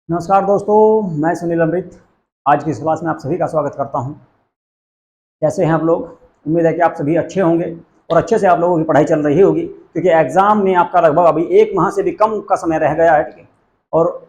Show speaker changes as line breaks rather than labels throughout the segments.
नमस्कार दोस्तों, मैं सुनील अमृत। आज की इस क्लास में आप सभी का स्वागत करता हूं। कैसे हैं आप लोग? उम्मीद है कि आप सभी अच्छे होंगे और अच्छे से आप लोगों की पढ़ाई चल रही होगी, क्योंकि एग्ज़ाम में आपका लगभग अभी 1 माह से भी कम का समय रह गया है। ठीक है, और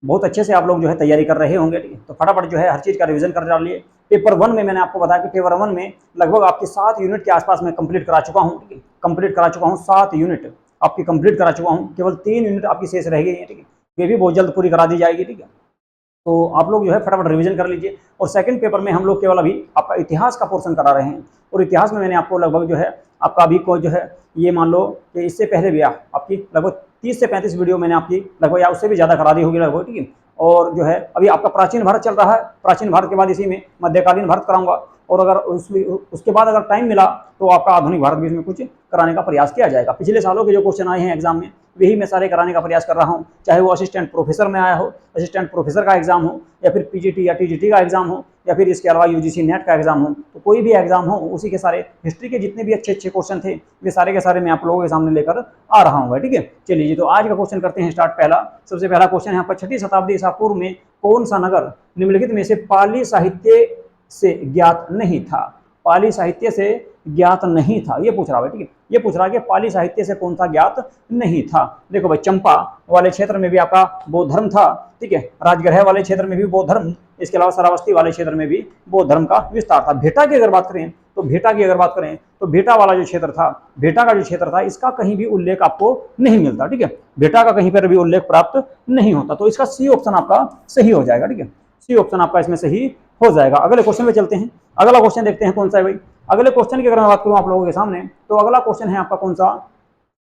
बहुत अच्छे से आप लोग जो है तैयारी कर रहे होंगे। ठीक है, तो फटाफट जो है हर चीज़ का रिवीजन कर डालिए। पेपर 1 में मैंने आपको बताया कि पेपर 1 में लगभग आपकी 7 यूनिट के आसपास मैं कंप्लीट करा चुका हूँ। ठीक है, कंप्लीट करा चुका हूँ 7 यूनिट आपकी कंप्लीट करा चुका हूँ। केवल 3 यूनिट आपकी शेष रह गई है। ठीक है, ये भी बहुत जल्द पूरी करा दी जाएगी। ठीक है, तो आप लोग जो है फटाफट रिवीजन कर लीजिए। और सेकंड पेपर में हम लोग केवल अभी आपका इतिहास का पोर्शन करा रहे हैं, और इतिहास में मैंने आपको लगभग जो है आपका अभी को जो है ये मान लो कि इससे पहले भी आपकी लगभग 30 से 35 वीडियो मैंने आपकी लगभग या उससे भी ज़्यादा करा दी होगी लगभग। ठीक है, और जो है अभी आपका प्राचीन भारत चल रहा है। प्राचीन भारत के बाद इसी में मध्यकालीन भारत कराऊंगा, और अगर उसके बाद अगर टाइम मिला तो आपका आधुनिक भारत भी इसमें कुछ कराने का प्रयास किया जाएगा। पिछले सालों के जो क्वेश्चन आए हैं एग्जाम में वही मैं सारे कराने का प्रयास कर रहा हूँ, चाहे वो असिस्टेंट प्रोफेसर में आया हो, असिस्टेंट प्रोफेसर का एग्जाम हो, या फिर पीजीटी या टीजीटी का एग्जाम हो, या फिर इसके अलावा यूजीसी नेट का एग्जाम हो। तो कोई भी एग्जाम हो, उसी के सारे हिस्ट्री के जितने भी अच्छे अच्छे क्वेश्चन थे वे सारे के सारे मैं आप लोगों के सामने लेकर आ रहा हूँ। ठीक है, चलिए जी, तो आज का क्वेश्चन करते हैं स्टार्ट। सबसे पहला क्वेश्चन है आपका, 6ठी शताब्दी ईसा पूर्व में कौन सा नगर निम्नलिखित में से पाली साहित्य से ज्ञात नहीं था? पाली साहित्य से ज्ञात नहीं था, ये पूछ रहा है। ठीक है, ये पूछ रहा है कि पाली साहित्य से कौन सा ज्ञात नहीं था। देखो भाई, चंपा वाले क्षेत्र में भी आपका बौद्ध धर्म था। ठीक है, राजगृह वाले क्षेत्र में भी बौद्ध धर्म, इसके अलावा श्रावस्ती वाले क्षेत्र में भी बौद्ध धर्म का विस्तार था। भेटा की अगर बात करें तो भेटा वाला जो क्षेत्र था, भेटा का जो क्षेत्र था, इसका कहीं भी उल्लेख आपको नहीं मिलता। ठीक है, भेटा का कहीं पर भी उल्लेख प्राप्त नहीं होता, तो इसका सी ऑप्शन आपका सही हो जाएगा। ठीक है, सी ऑप्शन आपका इसमें सही हो जाएगा। अगले क्वेश्चन में चलते हैं। अगला क्वेश्चन देखते हैं कौन सा है भाई। अगले क्वेश्चन की अगर मैं बात करूं आप लोगों के सामने, तो अगला क्वेश्चन है आपका कौन सा,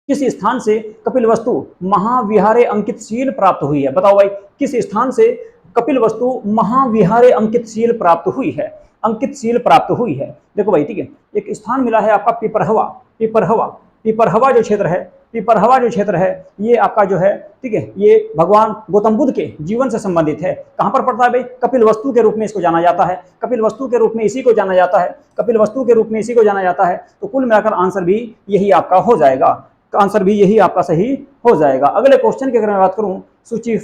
किस स्थान से कपिल वस्तु महाविहारे अंकित शील प्राप्त हुई है? बताओ भाई, किस स्थान से कपिल वस्तु महाविहारे अंकित शील प्राप्त हुई है? अंकित शील प्राप्त हुई है। देखो भाई, ठीक है, एक स्थान मिला है आपका पिपरहवा। पिपरहवा, पिपरहवा जो क्षेत्र है, पिपरहवा जो क्षेत्र है, ये आपका जो है, ठीक है, ये भगवान गौतम बुद्ध के जीवन से संबंधित है। कहां पर पड़ता है भाई? कपिल वस्तु के रूप में इसको जाना जाता है। कपिल वस्तु के रूप में इसी को जाना जाता है। कपिल वस्तु के रूप में इसी को जाना जाता है। तो कुल मिलाकर आंसर भी यही आपका हो जाएगा। आंसर भी यही आपका सही हो जाएगा। अगले क्वेश्चन की अगर मैं बात करूं, सूची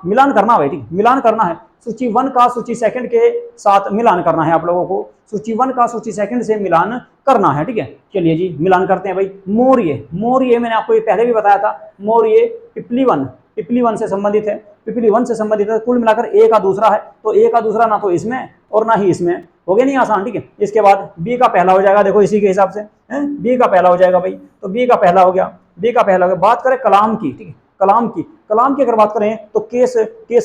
मिलान करना है। ठीक, मिलान करना है। सूची 1 का सूची सेकंड के साथ मिलान करना है आप लोगों को। सूची 1 का सूची सेकंड से मिलान करना है। ठीक है, चलिए जी, मिलान करते हैं भाई। मौर्य, मौर्य मैंने आपको ये पहले भी बताया था। मौर्य पिपली वन से संबंधित है। पिपली वन से संबंधित है। कुल मिलाकर ए का दूसरा है, तो ए का दूसरा ना तो इसमें और ना ही इसमें, हो गया नहीं आसान। ठीक है, इसके बाद बी का पहला हो जाएगा। देखो इसी के हिसाब से बी का पहला हो जाएगा भाई, तो बी का पहला हो गया। बी का पहला हो गया। बात करें कलाम की, ठीक है, कलाम की अगर बात करें तो केस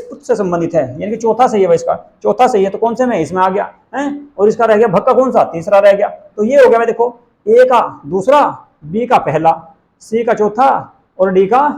पुत्र से संबंधित है, यानी कि चौथा सही है भाई, इसका चौथा सही है। तो कौन से में इसमें आ गया है, और इसका रह गया भक्का का कौन सा, तीसरा रह गया। तो ये हो गया भाई, देखो ए का दूसरा, बी का पहला, सी का चौथा और डी का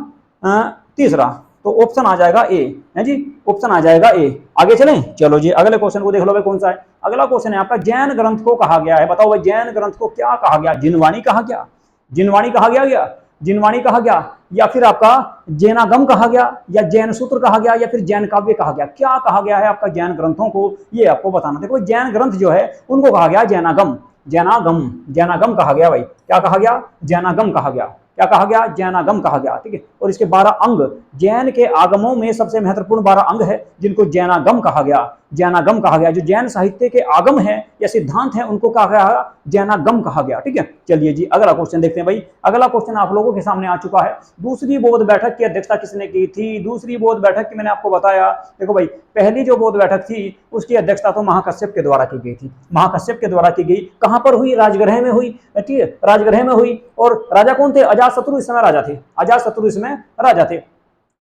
तीसरा। तो ऑप्शन आ जाएगा ए, है जी, ऑप्शन आ जाएगा ए। आगे चलें, चलो जी, अगले क्वेश्चन को देख लो भाई कौन सा है। अगला क्वेश्चन है आपका, जैन ग्रंथ को कहा गया है? बताओ भाई, जैन ग्रंथ को क्या कहा गया? जिनवाणी कहा गया, जिनवाणी कहा गया, जिनवाणी कहा गया, या फिर आपका जैनागम कहा गया, या जैन सूत्र कहा गया, या फिर जैन काव्य कहा गया? क्या कहा गया है आपका जैन ग्रंथों को, ये आपको बताना। देखो जैन ग्रंथ जो है उनको कहा गया जैनागम। जैनागम, जैनागम कहा गया भाई। क्या कहा गया? जैनागम कहा गया। क्या कहा गया? जैनागम कहा गया। ठीक है, और इसके 12 अंग, जैन के आगमों में सबसे महत्वपूर्ण 12 अंग है जिनको जैनागम कहा गया। जैनागम कहा गया। जो जैन साहित्य के आगम है या सिद्धांत है उनको कहा गया जैनागम कहा गया। ठीक है, चलिए जी, अगला क्वेश्चन देखते हैं भाई। अगला क्वेश्चन आप लोगों के सामने आ चुका है। दूसरी बौद्ध बैठक की अध्यक्षता किसने की थी? दूसरी बौद्ध बैठक की मैंने आपको बताया। देखो भाई, पहली जो बौद्ध बैठक थी उसकी अध्यक्षता तो महाकश्यप के द्वारा की गई थी। महाकश्यप के द्वारा की गई। कहां पर हुई? राजगृह में हुई। ठीक है, राजगृह में हुई। और राजा कौन थे? अजातशत्रु इस समय राजा थे। अजातशत्रु इसमें राजा थे।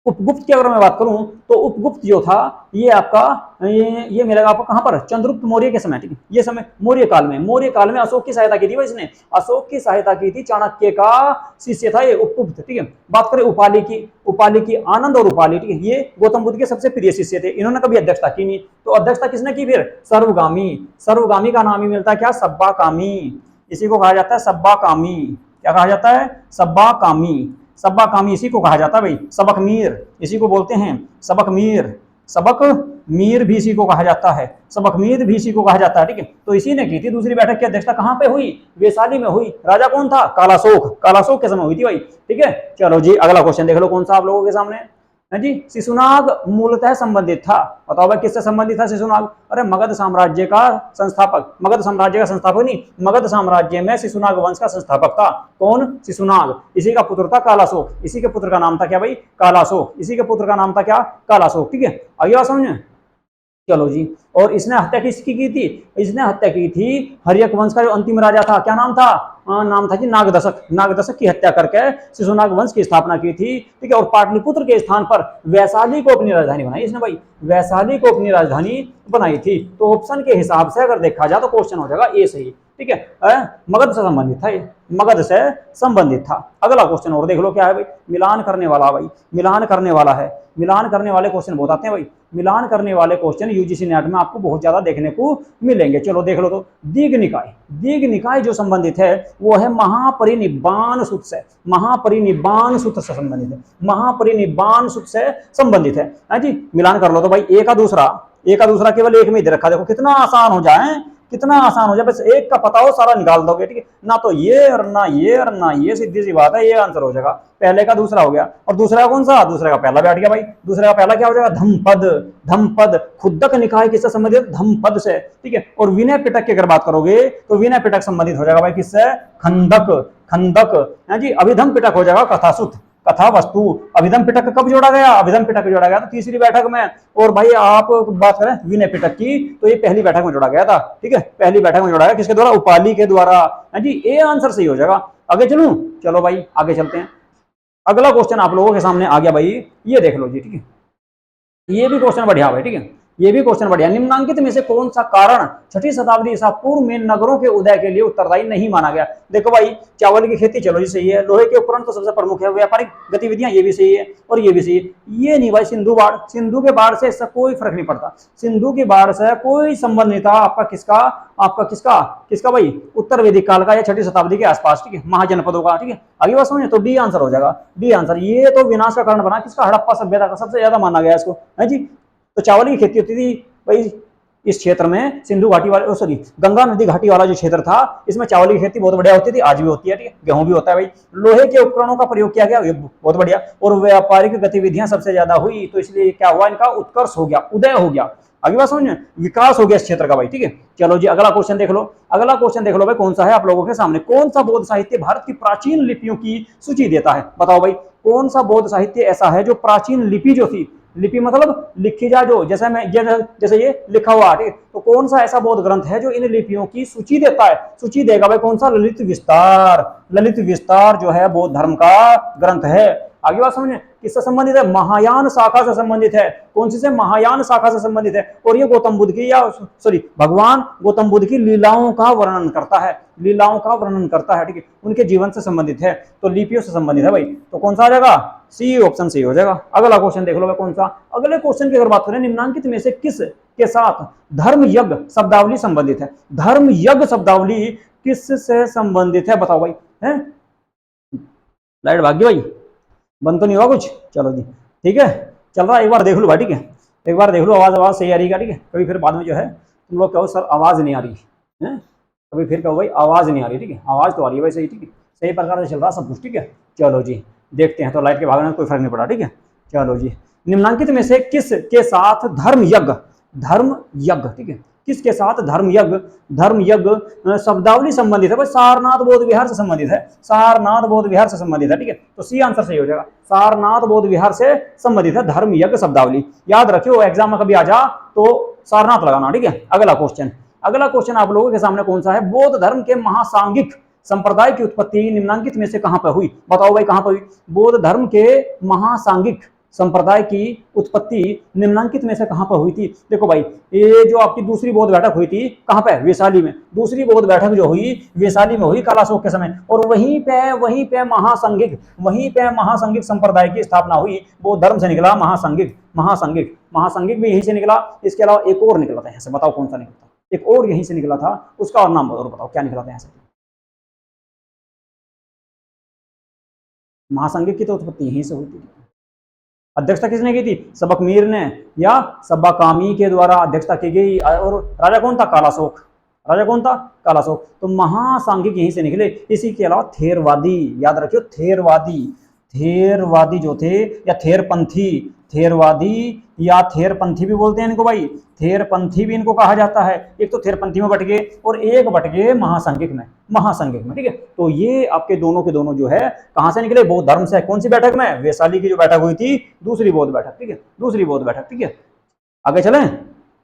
उपगुप्त की अगर मैं बात करूं तो उपगुप्त जो था ये आपका ये मिलेगा आपको कहां पर? चंद्रगुप्त मौर्य के समय। ठीक है, ये समय मौर्य काल में, मौर्य काल में अशोक की सहायता की थी भाई इसने, अशोक की सहायता की थी। चाणक्य का शिष्य था ये उपगुप्त। ठीक है, बात करें उपाली की, उपाली की, आनंद और उपाली, ठीक है, ये गौतम बुद्ध के सबसे प्रिय शिष्य थे। इन्होंने कभी अध्यक्षता की नहीं, तो अध्यक्षता किसने की? फिर सर्वगामी। सर्वगामी का नाम ही मिलता है क्या? सब्बाकामी। इसी को कहा जाता है सब्बाकामी। क्या कहा जाता है? सब्बाकामी। सब्बाकामी इसी को कहा जाता है भाई। सबक मीर इसी को बोलते हैं, सबक मीर। सबक मीर भी इसी को कहा जाता है, सबक मीर भी इसी को कहा जाता है। ठीक है, तो इसी ने की थी। दूसरी बैठक की अध्यक्षता कहां पे हुई? वैशाली में हुई। राजा कौन था? कालाशोक। कालाशोक के समय हुई थी भाई। ठीक है, चलो जी, अगला क्वेश्चन देख लो कौन सा आप लोगों के सामने। है जी। शिशुनाग मूलतः संबंधित था, बताओ भाई किससे संबंधित था शिशुनाग? अरे मगध साम्राज्य का संस्थापक, मगध साम्राज्य का संस्थापक नहीं, मगध साम्राज्य में शिशुनाग वंश का संस्थापक था। कौन? शिशुनाग। इसी का पुत्र था कालाशोक, इसी के पुत्र का नाम था क्या भाई? कालाशोक। इसी के पुत्र का नाम था क्या? कालाशोक। ठीक है, आगे बात समझ। चलो जी, और इसने हत्या किसकी की थी? इसने हत्या की थी हर्यक वंश का जो अंतिम राजा था, क्या नाम था? नाम था जी नागदशक। नागदशक की हत्या करके शिशुनाग वंश की स्थापना की थी। ठीक है, और पाटलिपुत्र के स्थान पर वैशाली को अपनी राजधानी बनाई इसने भाई, वैशाली को अपनी राजधानी बनाई थी। तो ऑप्शन के हिसाब से अगर देखा जाए तो क्वेश्चन हो जाएगा ए सही। ठीक है, मगध से संबंधित था ये, मगध से संबंधित था। अगला क्वेश्चन और देख लो क्या है भाई, मिलान करने वाला भाई, मिलान करने वाला है। मिलान करने वाले क्वेश्चन बहुत आते हैं भाई, मिलान करने वाले क्वेश्चन यूजीसी नेट में आपको बहुत ज्यादा देखने को मिलेंगे। चलो देख लो तो, दीघ निकाय, दीघ निकाय जो संबंधित है वो है महापरिनिब्बाण सूत्र से, महापरिनिब्बाण सूत्र से संबंधित है, महापरिनिब्बाण सूत्र से संबंधित है जी। मिलान कर लो तो भाई, एक का दूसरा केवल एक में ही दे रखा, देखो कितना आसान हो जाए, कितना आसान हो जाए, बस एक का पता हो सारा निकाल दोगे। ठीक है, ना तो ये और ना ये और ना ये, सीधी सी बात है, ये आंसर हो जाएगा। पहले का दूसरा हो गया, और दूसरा कौन सा? दूसरे का पहला बैठ गया भाई। दूसरे का पहला क्या हो जाएगा? धम्पद। धम्पद खुद्दक निकाय किससे संबंधित? धम्पद से। ठीक है, और विनय पिटक की अगर बात करोगे तो विनय पिटक संबंधित हो जाएगा भाई किससे? खंडक। खंडक है जी। अभिधम पिटक हो जाएगा कथासुत, कथा वस्तु। अभिधम पिटक कब जोड़ा गया? अभिधम पिटक जोड़ा गया था तीसरी बैठक में। और भाई आप बात करें विनय पिटक की तो ये पहली बैठक में जोड़ा गया था। ठीक है, पहली बैठक में जोड़ा गया, किसके द्वारा? उपाली के द्वारा। है जी, ए आंसर सही हो जाएगा। आगे चलूं? चलो भाई आगे चलते हैं। अगला क्वेश्चन आप लोगों के सामने आ गया भाई, ये देख लो जी। ठीक है, ये भी क्वेश्चन बढ़िया भाई। ठीक है, ये भी क्वेश्चन बढ़िया। निम्नांकित में से कौन सा कारण छठी शताब्दी ईसा पूर्व में नगरों के उदय के लिए उत्तरदायी नहीं माना गया? देखो भाई, चावल की खेती चलो जी सही है, लोहे के उपकरण तो सबसे प्रमुख है, व्यापारिक गतिविधियां ये भी सही है, और ये भी सही है। ये नहीं भाई, सिंधु बाढ़, सिंधु के बाढ़ से इसका कोई फर्क नहीं पड़ता, सिंधु की बाढ़ से कोई संबंध नहीं था आपका। किसका? आपका किसका? किसका भाई? उत्तर वैदिक काल का या छठी शताब्दी के आसपास। ठीक है, महाजनपदों का। ठीक है, आगे बात समझे, तो डी आंसर हो जाएगा, डी आंसर। ये तो विनाश का कारण बना किसका? हड़प्पा सभ्यता का, सबसे ज्यादा माना गया इसको, है जी। तो चावल की खेती होती थी भाई इस क्षेत्र में, सिंधु घाटी वाले, सॉरी गंगा नदी घाटी वाला जो क्षेत्र था, इसमें चावल की खेती बहुत बढ़िया होती थी, आज भी होती है। ठीक है, गेहूं भी होता है भाई। लोहे के उपकरणों का प्रयोग किया गया, बहुत बढ़िया। और व्यापारिक गतिविधियां सबसे ज्यादा हुई, तो इसलिए क्या हुआ? इनका उत्कर्ष हो गया, उदय हो गया। अगली बात समझ, विकास हो गया इस क्षेत्र का भाई। ठीक है, चलो जी अगला क्वेश्चन देख लो। अगला क्वेश्चन देख लो भाई, कौन सा है आप लोगों के सामने? कौन सा बौद्ध साहित्य भारत की प्राचीन लिपियों की सूची देता है? बताओ भाई, कौन सा बौद्ध साहित्य ऐसा है जो प्राचीन लिपि जो थी, लिपि मतलब लिखी जा जो, जैसे मैं जैसे ये लिखा हुआ है, तो कौन सा ऐसा बौद्ध ग्रंथ है जो इन लिपियों की सूची देता है? सूची देगा भाई कौन सा? ललित विस्तार। ललित विस्तार जो है बौद्ध धर्म का ग्रंथ है। आगे बात समझे, किससे संबंधित है? महायान शाखा से संबंधित है। कौन सी से? महायान शाखा से संबंधित है। और ये गौतम बुद्ध की, या सॉरी भगवान गौतम बुद्ध की लीलाओं का वर्णन करता है, लीलाओं का वर्णन करता है। ठीक है, उनके जीवन से संबंधित है, तो लिपियों से संबंधित है भाई। तो कौन सा आ जाएगा? सी ऑप्शन सी हो जाएगा। अगला क्वेश्चन देख लो भाई, कौन सा? अगले क्वेश्चन की अगर बात करें, निम्नांकित में से किस के साथ धर्म यज्ञ शब्दावली संबंधित है? धर्म यज्ञ शब्दावली किस से संबंधित है? बताओ भाई। है लाइट भाग्य भाई, बंद तो नहीं हुआ कुछ? चलो जी ठीक है, चल रहा है, एक बार देख लो भाई। ठीक है, एक बार देख लो, आवाज सही आ रही है? ठीक है, कभी फिर बाद में जो है तुम लोग कहो सर आवाज नहीं आ रही है, कभी फिर कहो भाई आवाज नहीं आ रही। ठीक है, आवाज तो आ रही है भाई सही। ठीक है, सही प्रकार से चल रहा सब कुछ। ठीक है, चलो जी देखते हैं, तो लाइट के भागने में कोई फर्क नहीं पड़ा। ठीक है, चलो जी, निम्नांकित में से किस के साथ धर्म यज्ञ, धर्म यज्ञ, ठीक है, किसके साथ धर्म यज्ञ, धर्म यज्ञ शब्दावली संबंधित है? भाई सारनाथ बौद्ध विहार से संबंधित है, सारनाथ बौद्ध विहार से संबंधित है। ठीक है, तो सी आंसर सही हो जाएगा, सारनाथ बौद्ध विहार से संबंधित है धर्म यज्ञ शब्दावली। याद रखियो, एग्जाम में कभी आ जा तो सारनाथ लगाना। ठीक है, अगला क्वेश्चन, अगला क्वेश्चन आप लोगों के सामने कौन सा है? बौद्ध धर्म के महासांगिक संप्रदाय की उत्पत्ति निम्नांकित में से कहां पर हुई? बताओ भाई कहां पर हुई? बौद्ध धर्म के महासांगिक संप्रदाय की उत्पत्ति निम्नांकित में से कहां पर हुई थी? देखो भाई, ये जो आपकी दूसरी बौद्ध बैठक हुई थी कहां पे? वैशाली में। दूसरी बौद्ध बैठक जो हुई वैशाली में हुई कालाशोक के समय, और वहीं पे महासांगिक संप्रदाय की स्थापना हुई। बौद्ध धर्म से निकला महासांगिक, महासांगिक भी यहीं से निकला। इसके अलावा एक और निकला था यहाँ से, बताओ कौन सा निकला था? एक और यहीं से निकला था, उसका और नाम और बताओ क्या निकला था यहाँ से? महासांगिक की तो उत्पत्ति यहीं से हुई थी। अध्यक्षता किसने की थी? सबक मीर ने या सब्बा कामी के द्वारा अध्यक्षता की गई। और राजा कौन था? कालाशोक। राजा कौन था? कालाशोक। तो महासांगिक यहीं से निकले। इसी के अलावा थेरवादी, याद रखियो थेरवादी, थेरवादी जो थे या थेरपंथी, थेरवादी या थेरपंथी भी बोलते हैं इनको भाई, थेरपंथी भी इनको कहा जाता है। एक तो थेरपंथी में बट गए और एक बट गए महासंघिक में, महासंघिक में, ठीक है। तो ये आपके दोनों के दोनों जो है कहां से निकले, बौद्ध धर्म से। कौन सी बैठक में, वैशाली की जो बैठक हुई थी, दूसरी बौद्ध बैठक, ठीक है, दूसरी बौद्ध बैठक, ठीक है। आगे चलें,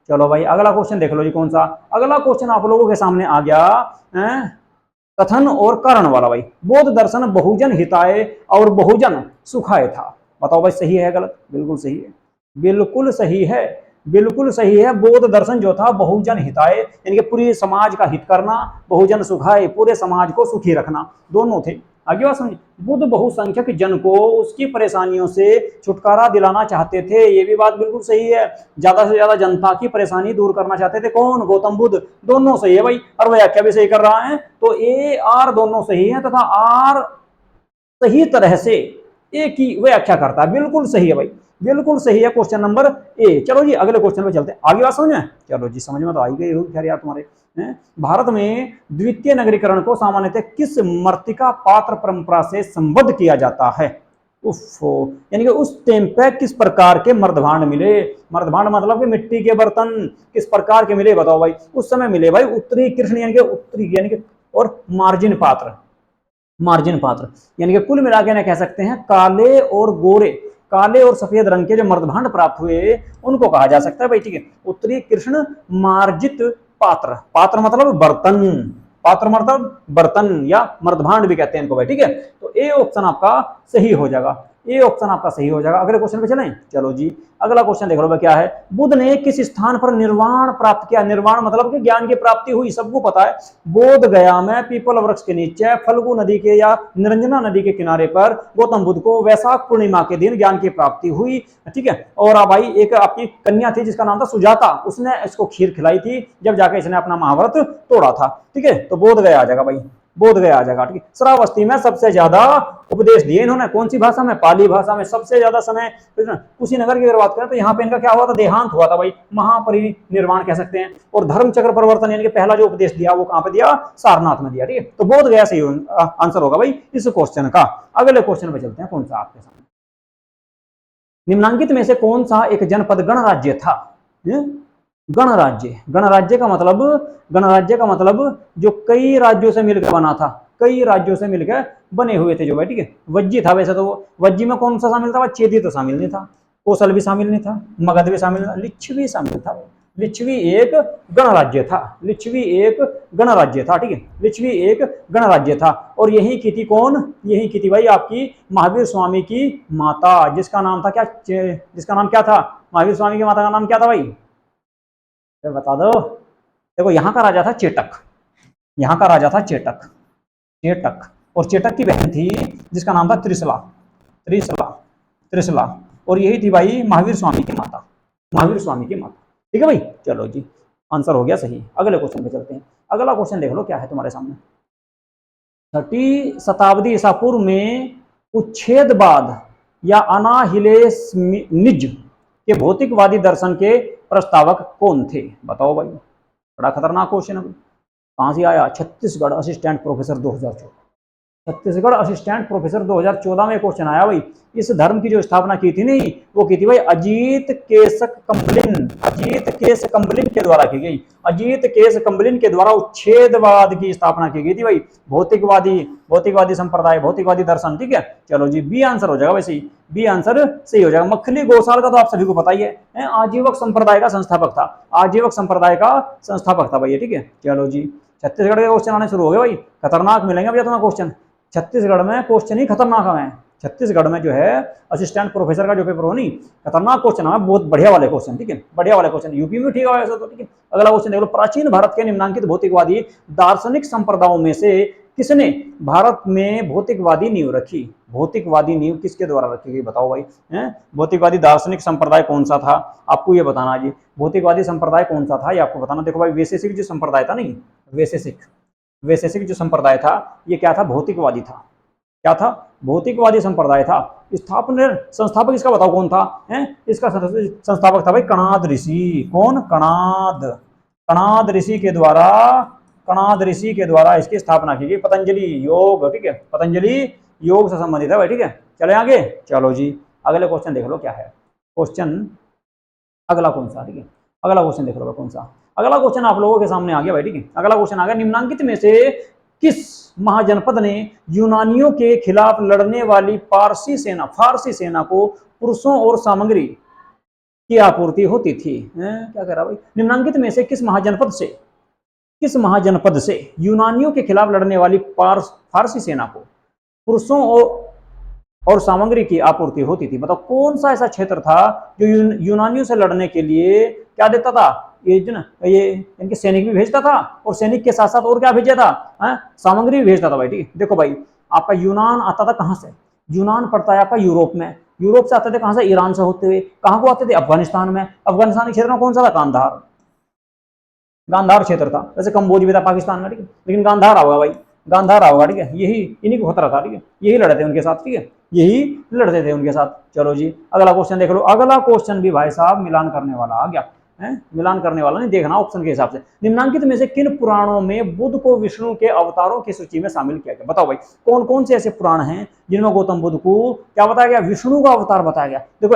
चलो भाई अगला क्वेश्चन देख लो जी। कौन सा अगला क्वेश्चन आप लोगों के सामने आ गया, कथन और कारण वाला भाई। बौद्ध दर्शन बहुजन हिताय और बहुजन सुखाय था। बताओ भाई सही है गलत? बिल्कुल सही है, बिल्कुल सही है, बिल्कुल सही है। बौद्ध दर्शन जो था बहुजन हिताय, यानी कि पूरे समाज का हित करना, बहुजन सुखाय पूरे समाज को सुखी रखना, दोनों थे। आगे बात समझिए, बुद्ध बहुसंख्यक जन को उसकी परेशानियों से छुटकारा दिलाना चाहते थे। ये भी बात बिल्कुल सही है, ज्यादा से ज्यादा जनता की परेशानी दूर करना चाहते थे। कौन? गौतम बुद्ध। दोनों सही है भाई, और व्याख्या भी सही कर रहा है। तो ए आर दोनों सही है तथा आर सही तरह से एक ही व्याख्या करता है। बिल्कुल सही है भाई, बिल्कुल सही है क्वेश्चन नंबर ए। चलो जी अगले क्वेश्चन पे चलते हैं। आगे बात समझ में? चलो जी समझ में तो आई गई होगी खैर यार तुम्हारे। भारत में द्वितीय नगरीकरण को सामान्यतः किस मृत्तिका पात्र परंपरा से संबद्ध किया जाता है? यानी कि उस टाइम पे किस प्रकार के मर्दभांड मिले? मर्दभांड मतलब कि मिट्टी के बर्तन किस प्रकार के मिले बताओ भाई? उस समय मिले भाई उत्तरी कृष्ण यानी कि उत्तरी यानी कि और मार्जिन पात्र, मार्जिन पात्र यानी कि कुल मिला के कह सकते हैं काले और गोरे, काले और सफेद रंग के जो मर्दभांड प्राप्त हुए उनको कहा जा सकता है भाई, ठीक है। उत्तरी कृष्ण मार्जित पात्र, पात्र मतलब बर्तन, पात्र मतलब बर्तन या मर्दभांड भी कहते हैं इनको भाई, ठीक है। तो ए ऑप्शन आपका सही हो जाएगा, ए ऑप्शन आपका सही हो जाएगा। अगले क्वेश्चन पे चलें, चलो जी अगला क्वेश्चन देख लो भाई क्या है। बुद्ध ने किस स्थान पर निर्वाण प्राप्त किया? निर्वाण मतलब कि ज्ञान की प्राप्ति हुई, सबको पता है। बोध गया में पीपल वृक्ष के नीचे फल्गु नदी के या निरंजना नदी के किनारे पर गौतम बुद्ध को वैशाख पूर्णिमा के दिन ज्ञान की प्राप्ति हुई, ठीक है। और अब भाई एक आपकी कन्या थी जिसका नाम था सुजाता, उसने इसको खीर खिलाई थी जब जाके इसने अपना महाव्रत तोड़ा था, ठीक है। तो बोध गया आ जाएगा भाई, बोध गया आ जाएगा, ठीक है। श्रावस्ती में सबसे ज्यादा उपदेश दिए इन्होंने, कौन सी भाषा में? पाली भाषा में सबसे ज्यादा समय। कुशीनगर की अगर बात करें तो यहाँ पे इनका क्या हुआ था? देहांत हुआ था भाई, महापरिनिर्वाण कह सकते हैं। और धर्म चक्र परिवर्तन यानी कि पहला जो उपदेश दिया वो कहां पे दिया? सारनाथ में दिया, ठीक है। तो बोध गया सही आंसर होगा भाई इस क्वेश्चन का। अगले क्वेश्चन पे चलते हैं, कौन सा आपके सामने, निम्नांकित में से कौन सा एक जनपद गणराज्य था? गणराज्य, गणराज्य का मतलब, गणराज्य का मतलब जो कई राज्यों से मिलकर बना था, कई राज्यों से मिलकर बने हुए थे जो भाई, ठीक है। वज्जी था वैसे तो, वज्जी में कौन सा शामिल था? चेदी तो शामिल नहीं था, कौशल भी शामिल नहीं था, मगध भी शामिल था, लिच्छवी शामिल था। लिच्छवी एक गणराज्य था, लिच्छवी एक गणराज्य था, ठीक है। लिच्छवी एक गणराज्य था। और यही की थी कौन? यही की थी भाई आपकी महावीर स्वामी की माता, जिसका नाम था क्या? जिसका नाम क्या था? महावीर स्वामी की माता का नाम क्या था भाई? बता दो। देखो यहाँ का राजा था चेटक, यहाँ का राजा था चेटक, चेटक। और चेटक की बहन थी जिसका नाम था त्रिशला, त्रिशला, त्रिशला। और यही थी भाई महावीर स्वामी की माता, महावीर स्वामी की माता, ठीक है भाई। चलो जी आंसर हो गया सही। अगले क्वेश्चन पे चलते हैं। अगला क्वेश्चन देख लो क्या है तुम्हारे सामने। 6वीं शताब्दी ईसा पूर्व में उच्छेदवाद या अनाहिलेशनिज्म के भौतिकवादी दर्शन के प्रस्तावक कौन थे? बताओ भाई, बड़ा खतरनाक क्वेश्चन है। कहां से आया? Chhattisgarh assistant professor 2014, Chhattisgarh assistant professor 2014 में क्वेश्चन आया भाई। इस धर्म की जो स्थापना की थी नहीं, वो की थी भाई अजीत केसक कंबलिन, अजीत केस कंबलिन के द्वारा की गई, अजीत केस कंबलिन के द्वारा उच्छेदवाद की स्थापना की गई थी भाई। भौतिकवादी, भौतिकवादी संप्रदाय, भौतिकवादी दर्शन, ठीक है। चलो जी बी आंसर हो जाएगा वैसे, बी आंसर सही हो जाएगा। मखली गोसाल का तो आप सभी को पता ही है, आजीवक संप्रदाय का संस्थापक था, आजीवक संप्रदाय का संस्थापक था भाई, ठीक है। चलो जी छत्तीसगढ़ के क्वेश्चन आने शुरू हो गए भाई, खतरनाक मिलेंगे भैया तुम्हें क्वेश्चन। छत्तीसगढ़ में क्वेश्चन ही खतरनाक है, छत्तीसगढ़ में जो है असिस्टेंट प्रोफेसर का जो पेपर हो नहीं, खतरनाक क्वेश्चन है, बहुत बढ़िया वाले क्वेश्चन, ठीक है, बढ़िया वाले क्वेश्चन। यूपी में ठीक है ऐसा तो, ठीक है। अगला क्वेश्चन देख लो। प्राचीन भारत के निम्नांकित भौतिकवादी दार्शनिक संप्रदायों में से किसने भारत में भौतिकवादी नींव रखी? भौतिकवादी नींव किसके द्वारा रखी गई बताओ भाई? भौतिकवादी दार्शनिक संप्रदाय कौन सा था आपको ये बताना जी। भौतिकवादी संप्रदाय कौन सा था ये आपको बताना। देखो भाई वैशेषिक जो संप्रदाय था नहीं, वैशेषिक, वैशेषिक जो संप्रदाय था ये क्या था? भौतिकवादी था। क्या था? भौतिकवादी संप्रदाय था। स्थापना संस्थापक इसका बताओ कौन था? इसका संस्थापक था भाई कणाद ऋषि। कौन? कणाद, कणाद ऋषि के द्वारा, कणाद ऋषि के द्वारा इसकी स्थापना की गई। पतंजलि योग, ठीक है, पतंजलि योग से संबंधित है भाई, ठीक है। चले आगे, चलो जी अगले क्वेश्चन देख लो क्या है। क्वेश्चन अगला कौन सा, ठीक है, अगला क्वेश्चन देख लो कौन सा। अगला क्वेश्चन आप लोगों के सामने आ गया भाई, ठीक है। अगला क्वेश्चन आ गया, निम्नांकित में से किस महाजनपद ने यूनानियों के खिलाफ लड़ने वाली फारसी सेना को पुरुषों और सामग्री की आपूर्ति होती थी। क्या कह रहा भाई, निम्नांकित में से किस महाजनपद से यूनानियों के खिलाफ लड़ने वाली फारसी सेना को पुरुषों और सामग्री की आपूर्ति होती थी। मतलब कौन सा ऐसा क्षेत्र था जो यूनानियों से लड़ने के लिए क्या देता था, ये जो ना ये इनके सैनिक भी भेजता था, और सैनिक के साथ साथ और क्या भेजा था, सामग्री भी भेजता था भाई, ठीक है। देखो भाई, आपका यूनान आता था कहाँ से, यूनान पड़ता है आपका यूरोप में, यूरोप से आते थे कहाँ से, ईरान से होते हुए, कहाँ को आते थे, अफगानिस्तान में। अफगानिस्तान के क्षेत्र में कौन सा था, गांधार क्षेत्र था। वैसे कंबोज भी था पाकिस्तान में, ठीक है, लेकिन गांधार होगा भाई, गांधार होगा, ठीक है। यही इन्हीं को खतरा था, ठीक है, यही लड़े थे उनके साथ, ठीक है, यही लड़ते थे उनके साथ। चलो जी अगला क्वेश्चन देख लो। अगला क्वेश्चन भी भाई साहब मिलान करने वाला आ गया है, मिलान करने वाला नहीं, देखना ऑप्शन के हिसाब से। निम्नांकित में से किन पुराणों में बुद्ध को विष्णु के अवतारों की सूची में शामिल किया गया। बताओ भाई, कौन कौन से ऐसे पुराण हैं जिनमें गौतम बुद्ध को क्या बताया गया, विष्णु का अवतार बताया गया। देखो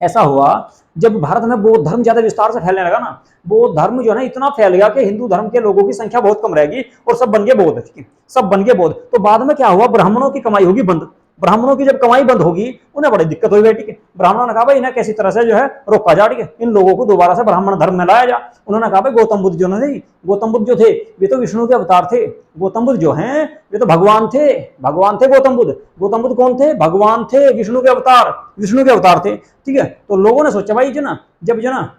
ऐसा हुआ जब भारत में बौद्ध धर्म ज्यादा विस्तार से फैलने लगा ना, बौद्ध धर्म जो है ना इतना फैल गया कि हिंदू धर्म के लोगों की संख्या बहुत कम रहेगी और सब बन गए बौद्ध, ठीक है, सब बन गए बौद्ध। तो बाद में क्या हुआ, ब्राह्मणों की कमाई होगी बंद, ब्राह्मणों की जब कमाई बंद होगी उन्हें बड़ी दिक्कत हुई, ठीक है। ब्राह्मणों ने कहा भाई इन्हें कैसी तरह से जो है रोका जा, ठीक है, इन लोगों को दोबारा से ब्राह्मण धर्म में लाया जा। उन्होंने कहा भाई गौतम बुद्ध जो थे वे तो विष्णु के अवतार थे, गौतम बुद्ध जो हैं वे तो भगवान थे गौतम बुद्ध कौन थे, भगवान थे, विष्णु के अवतार थे, ठीक है। तो लोगों ने सोचा भाई जो ना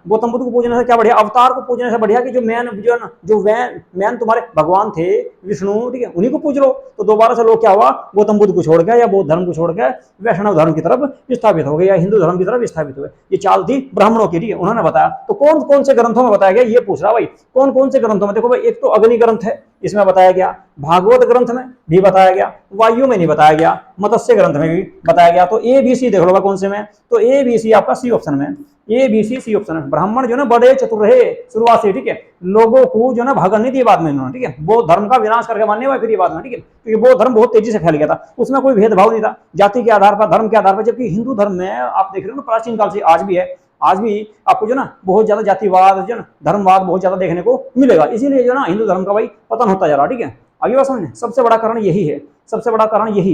गौतम बुद्ध को पूजने से क्या बढ़िया, अवतार को पूजने से बढ़िया कि जो मेन तुम्हारे भगवान थे विष्णु, ठीक है, उन्हीं को पूज लो। तो दोबारा से लोग क्या हुआ, गौतम बुद्ध को छोड़ के या बौद्ध धर्म को छोड़ के वैष्णव धर्म की तरफ स्थापित हो गए या हिंदू धर्म की तरफ स्थापित हुए। ये चाल थी ब्राह्मणों की, ठीक है, उन्होंने बताया। तो कौन कौन से ग्रंथों में बताया गया, ये पूछ रहा भाई, कौन कौन से ग्रंथों में। देखो भाई, एक तो अग्नि ग्रंथ है, इसमें बताया गया, भागवत ग्रंथ में भी बताया गया, वायु में नहीं बताया गया, मत्स्य ग्रंथ में भी बताया गया। तो ए बी सी देख लो कौन से में, तो ए बी सी आपका सी ऑप्शन में, ए बी सी ऑप्शन में। ब्राह्मण जो ना बड़े चतुर रहे शुरुआत से, ठीक है, लोगों को जो ना भगन नहीं दी बाद में इन्होंने, ठीक है, बौद्ध धर्म का विनाश करके मानने वाले फिर ये बाद में, ठीक है, क्योंकि बौद्ध धर्म बहुत तेजी से फैल गया था, उसमें कोई भेदभाव नहीं था जाति के आधार पर, धर्म के आधार पर। जबकि हिंदू धर्म में आप देख रहे हो ना, प्राचीन काल से आज भी है, आज भी आपको जो ना बहुत ज्यादा जातिवाद जो ना धर्मवाद बहुत ज्यादा देखने को मिलेगा। इसीलिए जो ना हिंदू धर्म का भाई पतन होता जा रहा, ठीक है। आगे बात समझ, सबसे बड़ा कारण यही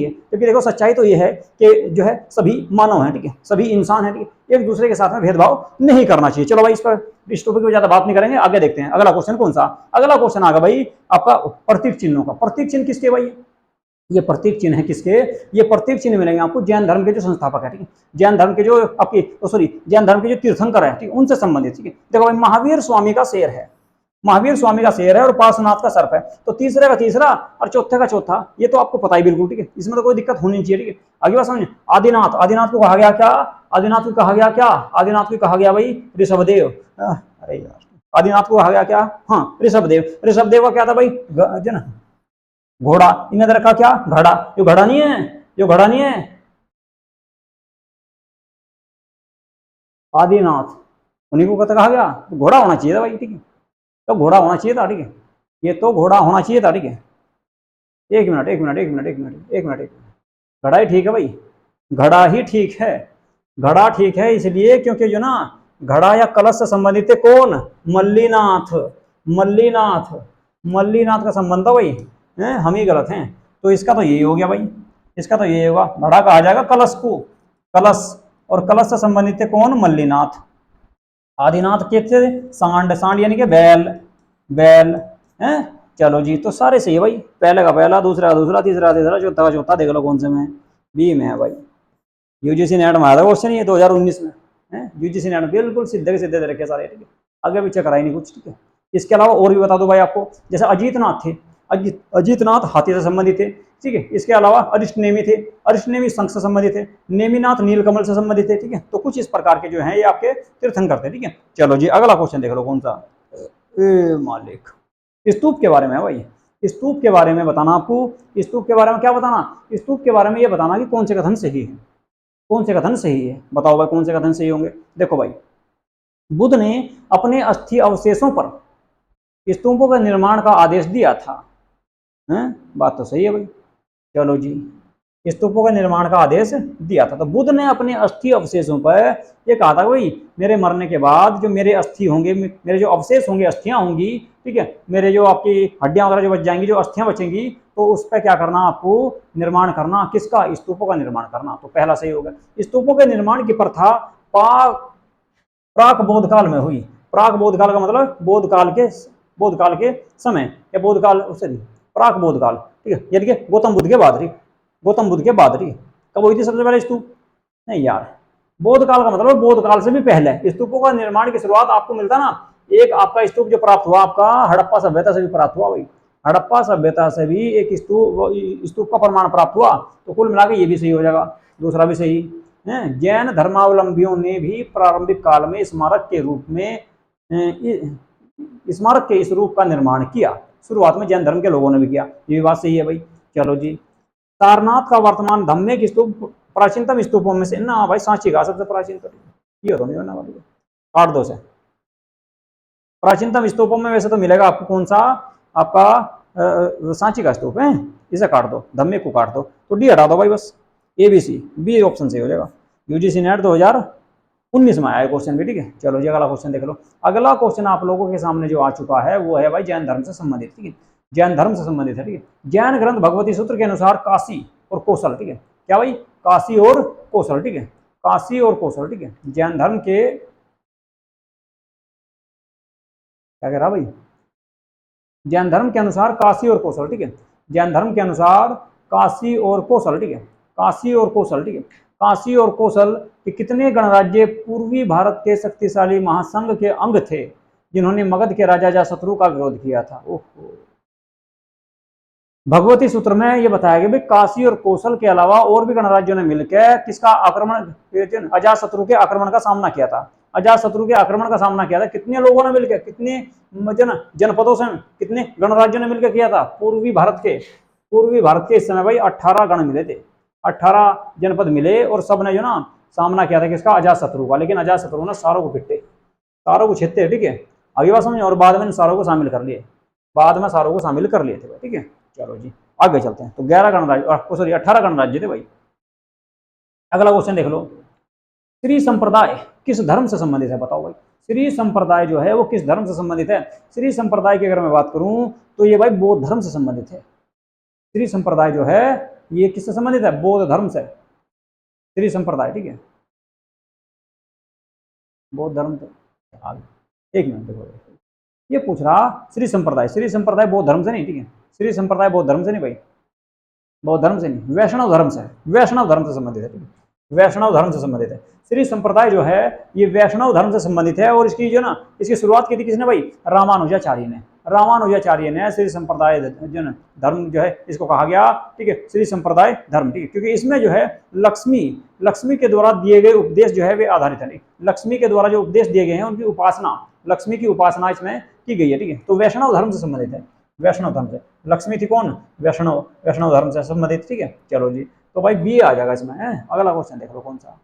है, क्योंकि देखो सच्चाई तो ये है कि जो है सभी मानव हैं, ठीक है, सभी इंसान हैं, ठीक है, एक दूसरे के साथ में भेदभाव नहीं करना चाहिए। चलो भाई इस टॉपिक में ज्यादा बात नहीं करेंगे, आगे देखते हैं अगला क्वेश्चन कौन सा। अगला क्वेश्चन आ गया भाई आपका प्रतीक चिन्हों का। प्रतीक चिन्ह किसके भाई, ये प्रतीक चिन्ह है किसके, ये प्रतीक चिन्ह मिलेंगे आपको जैन धर्म के जो संस्थापक है, ठीक है, जैन धर्म के जो जैन धर्म के जो तीर्थंकर है, ठीक है, उनसे संबंधित, ठीक है। देखो भाई, महावीर स्वामी का शेर है, और पार्श्वनाथ का सर्प है। तो तीसरे का तीसरा और चौथे का चौथा, ये तो आपको पता ही बिल्कुल, ठीक है, इसमें तो कोई दिक्कत होनी चाहिए, ठीक है। आगे बात समझ, आदिनाथ को कहा गया क्या, आदिनाथ को कहा गया भाई ऋषभदेव। अरे यार, आदिनाथ को कहा गया क्या, हाँ ऋषभदेव का क्या था भाई, जो ना घोड़ा, इन्हें रखा क्या, घड़ा। जो घड़ा नहीं है आदिनाथ, उन्हीं को कहा गया, तो घोड़ा होना चाहिए था भाई, ठीक है, तो घोड़ा होना चाहिए था, ठीक है, ये तो घोड़ा होना चाहिए था, ठीक है। एक मिनट, घड़ा ही ठीक है भाई, घड़ा ठीक है इसलिए क्योंकि जो ना घड़ा या कलश से संबंधित है कौन, मल्लीनाथ का संबंध था भाई, हम ही गलत हैं। तो इसका तो यही हो गया भाई, इसका तो यही होगा, घड़ा कहा जाएगा कलश को, और कलश से संबंधित है कौन, मल्लीनाथ। आदिनाथ के थे सांड यानी कि बैल हैं। चलो जी, तो सारे सही है भाई, पहले का पहला, दूसरा का दूसरा, तीसरा का तीसरा, चौथा का चौथा। देख लो कौन से में, बी में है भाई। यूजीसी नेट में आया था क्वेश्चन ये 2019 में है, यूजीसी नेट बिल्कुल सीधे के सीधे दे रखे सारे, ठीक है, आगे पीछे कराई नहीं कुछ, ठीक है। इसके अलावा और भी बता दो भाई आपको, जैसे अजीतनाथ थे, अजीतनाथ हाथी से संबंधित थे, ठीक है। इसके अलावा अरिष्ट नेमी थे, अरिष्ट नेमी शंख से संबंधित थे, नेमिनाथ नीलकमल से संबंधित थे, ठीक है। तो कुछ इस प्रकार के जो है ये आपके तीर्थंकर थे, ठीक है। चलो जी अगला क्वेश्चन देख लो कौन सा, मालिक स्तूप के बारे में है भाई, स्तूप के बारे में बताना आपको, स्तूप के बारे में क्या बताना, स्तूप के बारे में ये बताना कि कौन से कथन सही है, बताओ भाई कौन से कथन सही होंगे। देखो भाई, बुद्ध ने अपने अस्थि अवशेषों पर स्तूपों के निर्माण का आदेश दिया था, बात तो सही है भाई। चलो जी स्तूपों के निर्माण का आदेश दिया था। तो बुद्ध ने अपने अस्थि अवशेषों पर ये कहा था भाई मेरे मरने के बाद जो मेरे अस्थि होंगे, मेरे जो अवशेष होंगे, अस्थियां होंगी, ठीक है, मेरे जो आपकी हड्डियां वगैरह जो बच जाएंगी, जो अस्थियां बचेंगी, तो उस पर क्या करना, आपको निर्माण करना, किसका, स्तूपों का निर्माण करना। तो पहला सही होगा। स्तूपों के निर्माण की प्रथा प्राक बोधकाल में हुई। प्राक बोधकाल का मतलब बोधकाल के समय, या बोधकाल उससे प्राक बोधकाल, ठीक है, यानी कि गौतम बुद्ध के बाद, गौतम बुद्ध के बाद, ठीक है। कब हुई थी सबसे पहले स्तूप? नहीं यार, बोधकाल का मतलब बोधकाल से भी पहले। स्तूपों का निर्माण की शुरुआत आपको मिलता ना, एक आपका स्तूप जो प्राप्त हुआ आपका हड़प्पा सभ्यता से भी प्राप्त हुआ भाई। हड़प्पा सभ्यता से भी एक स्तूप का प्रमाण प्राप्त हुआ। तो कुल मिला के ये भी सही हो जाएगा, दूसरा भी सही है। जैन धर्मावलंबियों ने भी प्रारंभिक काल में स्मारक के रूप में स्मारक के इस रूप का निर्माण किया। शुरुआत में जैन धर्म के लोगों ने भी किया, ये बात सही है भाई। चलो जी, सारनाथ का वर्तमान धम्मे की स्तूप प्राचीनतम स्तूपों में से ना भाई, सांची का सबसे प्राचीन, ये तो नहीं होना वाली, काट दो से। प्राचीनतम स्तूपों में वैसे तो मिलेगा आपको कौन सा, आपका सांची का स्तूप है, इसे काट दो, धम्मे को काट दो, तो डी हटा दो भाई बस, A B C, B option सही हो जाएगा। यूजीसी नेट 2019 में आया क्वेश्चन भी, ठीक है। चलो जी अगला क्वेश्चन देख लो। अगला क्वेश्चन आप लोगों के सामने जो आ चुका है वो है भाई जैन धर्म से संबंधित, ठीक है, जैन धर्म से संबंधित है, ठीक है। जैन ग्रंथ भगवती सूत्र के अनुसार काशी और कौशल, ठीक है, क्या भाई, काशी और कौशल, ठीक है, काशी और कौशल, ठीक है, जैन धर्म के, क्या कह रहा भाई, जैन धर्म के अनुसार काशी और कौशल, ठीक है, जैन धर्म के अनुसार काशी और कौशल, ठीक है, काशी और कौशल, ठीक है। काशी और कौशल के कितने गणराज्य पूर्वी भारत के शक्तिशाली महासंघ के अंग थे जिन्होंने मगध के राजा अजातशत्रु का विरोध किया था? ओहो, भगवती सूत्र में यह बताया गया भाई काशी और कौशल के अलावा और भी गणराज्यों ने मिलकर किसका आक्रमण, अजातशत्रु के आक्रमण का सामना किया था। अजातशत्रु के आक्रमण का सामना किया था कितने लोगों ने मिलकर, कितने जनपदों से, कितने गणराज्यों ने मिलकर किया था? पूर्वी भारत के इस समय भाई 18 गण मिले थे, 18 जनपद मिले और सब ने जो ना सामना किया था किसका, अजातशत्रु का। लेकिन अजातशत्रु ने सारों को पिटे, सारों को छेदते, ठीक है, आगे बात समझ। और बाद में सारों को शामिल कर लिए, बाद में सारों को शामिल कर लिए थे, ठीक है। चलो जी आगे चलते हैं। तो 11 गणराज्य, सॉरी 18 गणराज्य थे भाई। अगला क्वेश्चन देख लो। श्री संप्रदाय किस धर्म से संबंधित है, बताओ भाई। श्री संप्रदाय जो है वो किस धर्म से संबंधित है? श्री संप्रदाय की अगर मैं बात करूं तो ये भाई बौद्ध धर्म से संबंधित है। श्री संप्रदाय जो है ये किससे संबंधित है? बौद्ध धर्म से, श्री संप्रदाय, ठीक है, बौद्ध धर्म से। एक मिनट देखो, ये पूछ रहा श्री संप्रदाय बौद्ध धर्म से नहीं, ठीक है, श्री संप्रदाय बौद्ध धर्म से नहीं भाई, बौद्ध धर्म से नहीं, वैष्णव धर्म से, वैष्णव धर्म से संबंधित है, ठीक है, वैष्णव धर्म से संबंधित है। श्री संप्रदाय जो है ये वैष्णव धर्म से संबंधित है। और इसकी जो ना, इसकी शुरुआत की थी किसने भाई? रामानुजाचार्य ने। रामानुजाचार्य ने श्री संप्रदाय जो ना धर्म जो है इसको कहा गया, ठीक है, श्री संप्रदाय धर्म, ठीक है, क्योंकि इसमें जो है लक्ष्मी के द्वारा दिए गए उपदेश जो है वे आधारित है। लक्ष्मी के द्वारा जो उपदेश दिए गए हैं उनकी उपासना, लक्ष्मी की उपासना इसमें की गई है, ठीक है। तो वैष्णव धर्म से संबंधित है, वैष्णव धर्म से। लक्ष्मी थी कौन? वैष्णव धर्म से संबंधित, ठीक है। चलो जी, तो भाई बी आ जाएगा इसमें। अगला क्वेश्चन देख लो कौन सा।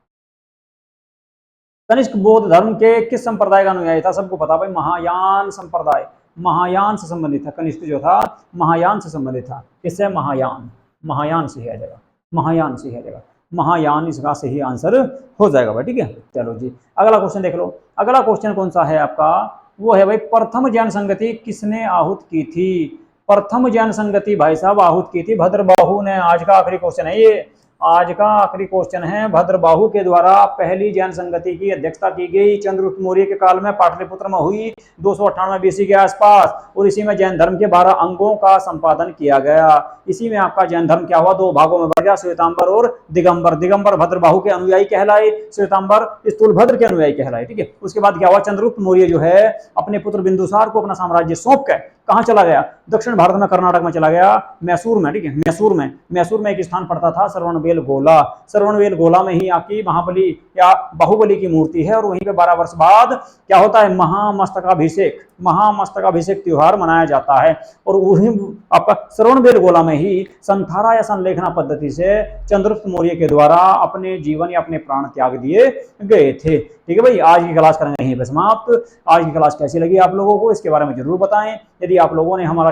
कनिष्क बौद्ध धर्म के किस संप्रदाय का अनुयायी था? सबको पता भाई, महायान संप्रदाय, महायान से संबंधित था। कनिष्क जो था महायान से संबंधित था। किससे? महायान, महायान से ही आ जाएगा, महायान से ही आ जाएगा, महायान इसका सही आंसर हो जाएगा भाई, ठीक है। चलो जी अगला क्वेश्चन देख लो। अगला क्वेश्चन कौन सा है आपका? वो है भाई प्रथम जैन संगति किसने आहूत की थी? प्रथम जैन संगति भाई साहब आहूत की थी भद्रबाहु ने। आज का आखिरी क्वेश्चन है ये, आज का आखिरी क्वेश्चन है। भद्रबाहु के द्वारा पहली जैन संगति की अध्यक्षता की गई चंद्रगुप्त मौर्य के काल में पाटलिपुत्र में हुई 298 बीसी के आसपास। और इसी में जैन धर्म के 12 अंगों का संपादन किया गया। इसी में आपका जैन धर्म क्या हुआ? 2 भागों में बढ़ गया, श्वेतांबर और दिगंबर। दिगंबर भद्रबाहु के अनुयायी कहलाए, श्वेतांबर स्थूलभद्र के अनुयायी कहलाए, ठीक है। उसके बाद क्या हुआ? चंद्रगुप्त मौर्य जो है अपने पुत्र बिंदुसार को अपना साम्राज्य सौंप कर कहाँ चला गया? दक्षिण भारत में, कर्नाटक में चला गया, मैसूर में, ठीक है, मैसूर में एक स्थान पड़ता था श्रवणबेल गोला। श्रवणबेल गोला में ही आपकी महाबली या बाहुबली की मूर्ति है। और वहीं पे 12 वर्ष बाद क्या होता है? महामस्तकाभिषेक त्योहार मनाया जाता है। और वहीं आपका श्रवणबेल गोला में ही संथारा या संलेखना पद्धति से चंद्रगुप्त मौर्य के द्वारा अपने जीवन या अपने प्राण त्याग दिए गए थे, ठीक है भाई। आज की क्लास करेंगे यहीं पे समाप्त। आज की क्लास कैसी लगी आप लोगों को इसके बारे में जरूर बताएं। यदि आप लोगों ने हमारा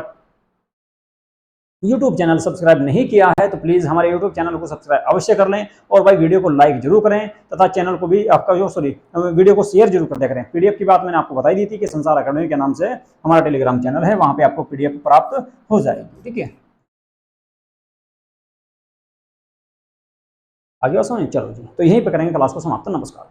यूट्यूब चैनल सब्सक्राइब नहीं किया है तो प्लीज़ हमारे यूट्यूब चैनल को सब्सक्राइब अवश्य कर लें, और भाई वीडियो को लाइक जरूर करें तथा चैनल को भी आपका वीडियो को शेयर जरूर कर दिया करें। पीडीएफ की बात मैंने आपको बताई दी थी कि संसार अकेडमी के नाम से हमारा टेलीग्राम चैनल है, वहाँ पे आपको पीडीएफ प्राप्त हो जाएगी। ठीक है, आगे और समझ, चलो जी, तो यहीं पर करेंगे क्लास को समाप्त। नमस्कार।